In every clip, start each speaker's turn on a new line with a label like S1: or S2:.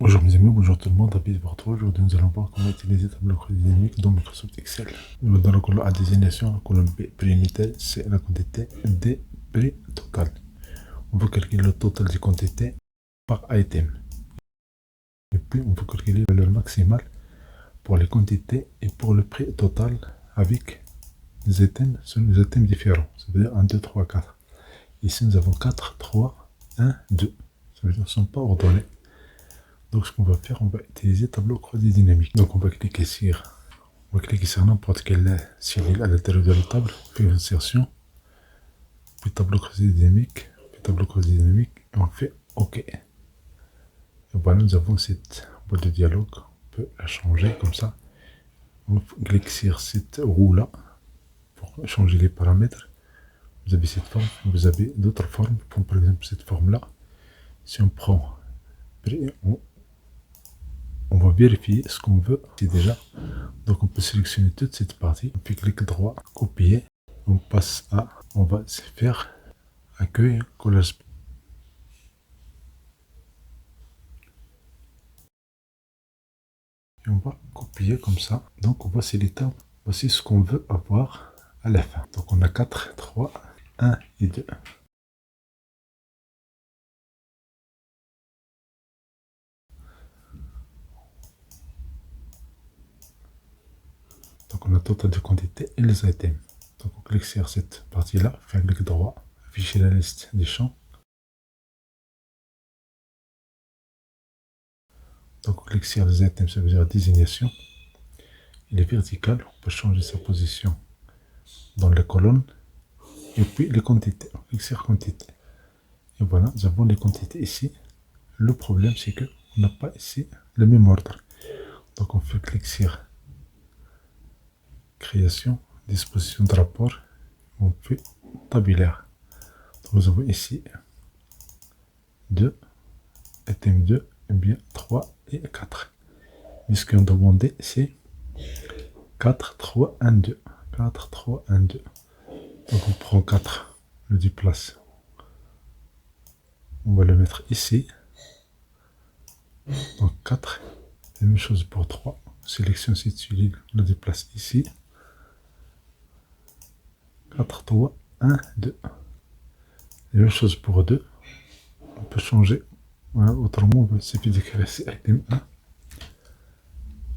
S1: Bonjour mes amis, bonjour tout le monde, ravi de vous retrouver. Aujourd'hui nous allons voir comment utiliser tableau dynamique dans Microsoft Excel. Dans la colonne à désignation, la colonne B, prix unitaire, c'est la quantité des prix total. On veut calculer le total des quantités par item. Et puis on peut calculer la valeur maximale pour les quantités et pour le prix total avec des items différents. Ça veut dire 1, 2, 3, 4. Ici nous avons 4, 3, 1, 2. Ça veut dire qu'ils ne sont pas ordonnés. Donc ce qu'on va faire, on va utiliser tableau croisé dynamique. Donc on va cliquer sur n'importe quelle cellule à l'intérieur de la table, puis insertion, puis tableau croisé dynamique, et on fait OK. Et voilà, nous avons cette boîte de dialogue, on peut la changer comme ça. On clique sur cette roue-là pour changer les paramètres. Vous avez cette forme, vous avez d'autres formes, comme par exemple cette forme-là. Si on prend, on va vérifier ce qu'on veut ici déjà. Donc on peut sélectionner toute cette partie, puis clic droit, copier, on passe à, on va faire accueil, collage. Et on va copier comme ça. Donc voici l'étape, voici ce qu'on veut avoir à la fin. Donc on a 4, 3, 1 et 2. Donc on a total de quantité et les items. Donc on clique sur cette partie-là, fait un clic droit, afficher la liste des champs. Donc on clique sur les items, ça veut dire désignation. Il est vertical, on peut changer sa position dans la colonne. Et puis les quantités, on clique sur quantité. Et voilà, nous avons les quantités ici. Le problème c'est que on n'a pas ici le même ordre. Donc on fait clic sur création, disposition de rapport, on fait tabulaire. Donc nous avons ici 2, item 2, et bien 3 et 4. Mais ce qu'on demandait c'est 4, 3, 1, 2. 4, 3, 1, 2. Donc on prend 4, le déplace. On va le mettre ici. Donc 4. La même chose pour 3. Sélectionne cette cellule, on le déplace ici. 4, 3, 1, 2. La même chose pour 2. On peut changer. Voilà, autrement, il suffit de créer item 1.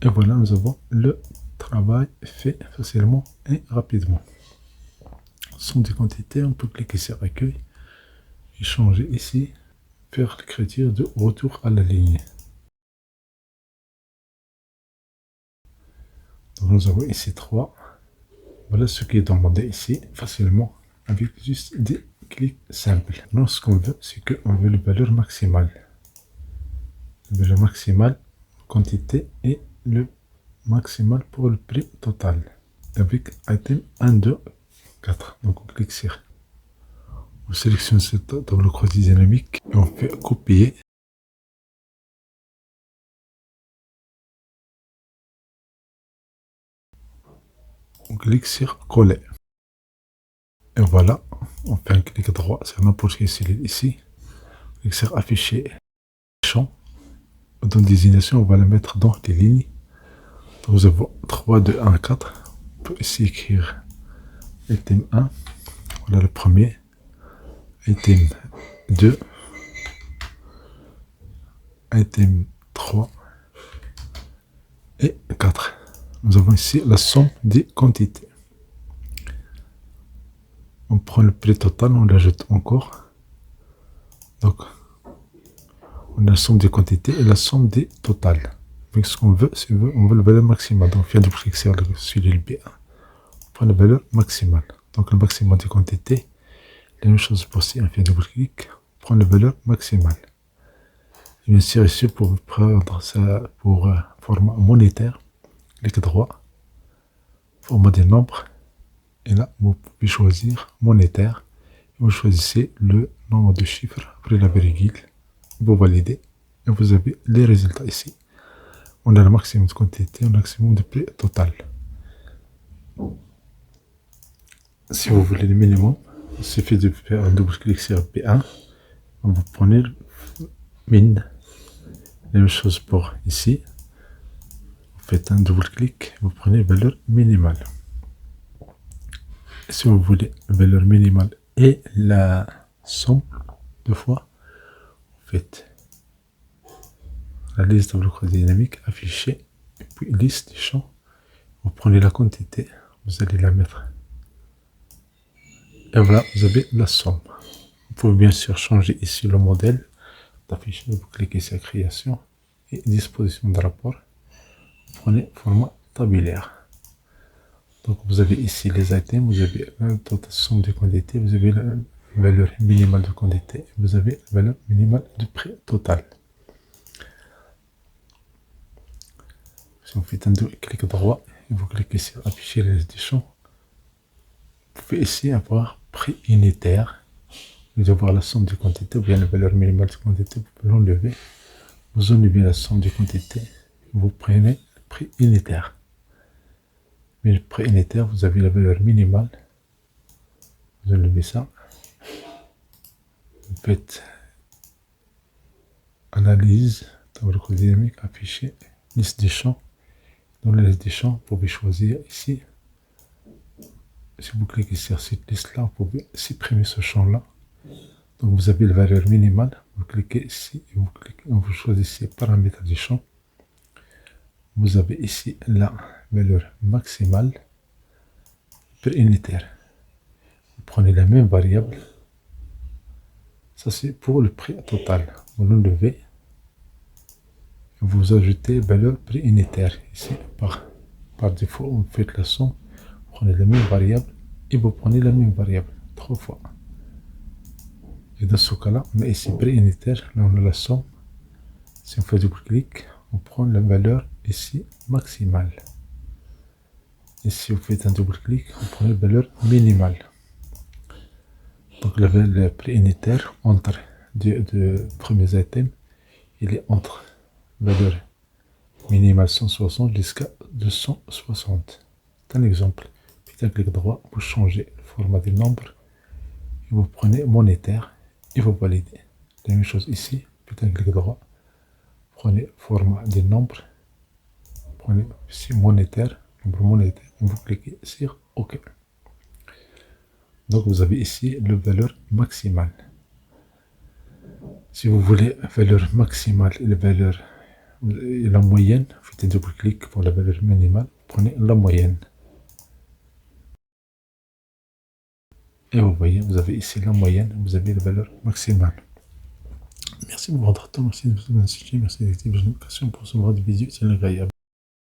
S1: Et voilà, nous avons le travail fait facilement et rapidement. Somme des quantités, on peut cliquer sur accueil et changer ici, faire l'écriture de retour à la ligne. Donc nous avons ici 3. Voilà ce qui est demandé ici facilement avec juste des clics simples. Maintenant ce qu'on veut, c'est qu'on veut la valeur maximale. La valeur maximale, quantité et le maximal pour le prix total. Avec item 1, 2, 4. Donc on clique sur. On sélectionne ce tableau croisé dynamique et on fait copier. On clique sur coller. Et voilà, on fait un clic droit sur n'importe quelle cellule ici. On clique sur afficher champ. Dans désignation, on va la mettre dans les lignes. Donc nous avons 3, 2, 1, 4. On peut ici écrire item 1. Voilà le premier. Item 2. Item 3. Et 4. Nous avons ici la somme des quantités. On prend le prix total, on l'ajoute encore. Donc, on a la somme des quantités et la somme des totales. Donc, ce qu'on veut, c'est on veut la valeur maximale. Donc, on vient de cliquer sur le cellule B1. On prend la valeur maximale. Donc, le maximum des quantités. La même chose pour ci, on fait double clic. On prend la valeur maximale. Et bien sûr, ici, pour prendre ça pour format monétaire, clic droit, format des nombres. Et là, vous pouvez choisir monétaire. Vous choisissez le nombre de chiffres après la virgule. Vous validez. Et vous avez les résultats ici. On a le maximum de quantité, le maximum de prix total. Si vous voulez le minimum, il suffit de faire un double clic sur P1. Vous prenez min. La même chose pour ici. Vous faites un double clic, vous prenez valeur minimale. Si vous voulez valeur minimale et la somme deux fois, vous faites la liste tableau croisé dynamique affichée, et puis liste des champs. Vous prenez la quantité, vous allez la mettre. Et voilà, vous avez la somme. Vous pouvez bien sûr changer ici le modèle d'affichage. Vous cliquez sur création et disposition de rapport. Vous prenez format tabulaire. Donc vous avez ici les items, vous avez la totale somme de quantité, vous avez la valeur minimale de quantité, vous avez la valeur minimale de prix total. Si vous faites un clic droit et vous cliquez sur afficher les liste des champs, vous pouvez ici avoir prix unitaire. Vous allez voir la somme de quantité ou bien la valeur minimale de quantité, vous pouvez l'enlever. Vous enlevez la somme de quantité, vous prenez le prix unitaire. Mais le prix unitaire, vous avez la valeur minimale. Vous enlevez ça. Vous faites analyse, tableau dynamique, afficher, liste des champs. Dans la liste des champs, vous pouvez choisir ici. Si vous cliquez sur cette liste-là, vous pouvez supprimer ce champ-là. Donc vous avez la valeur minimale. Vous cliquez ici et vous choisissez paramètres du champ. Vous avez ici la valeur maximale prix unitaire. Vous prenez la même variable. Ça c'est pour le prix total. Vous l'enlevez. Vous ajoutez valeur prix unitaire. Ici, par défaut, vous faites la somme. Vous prenez la même variable et vous prenez la même variable 3 fois. Et dans ce cas-là, on a ici prix unitaire. Là, on a la somme. Si on fait double clic, on prend la valeur ici maximale. Et si vous faites un double clic, vous prenez la valeur minimale. Donc le prix unitaire entre deux premiers items, il est entre valeur minimale 160 jusqu'à 260. C'est un exemple. Puis un clic droit, vous changez le format des nombres et vous prenez monétaire et vous validez. La même chose ici, puis un clic droit, prenez format des nombres, prenez ici monétaire, nombre monétaire, et vous cliquez sur OK. Donc vous avez ici la valeur maximale. Si vous voulez la valeur maximale et la moyenne, faites un double clic pour la valeur minimale, prenez la moyenne. Et vous voyez, vous avez ici la moyenne, vous avez la valeur maximale. Merci pour votre temps, merci de vous avoir suivi, merci d'activer les notifications pour recevoir des vidéos, c'est agréable.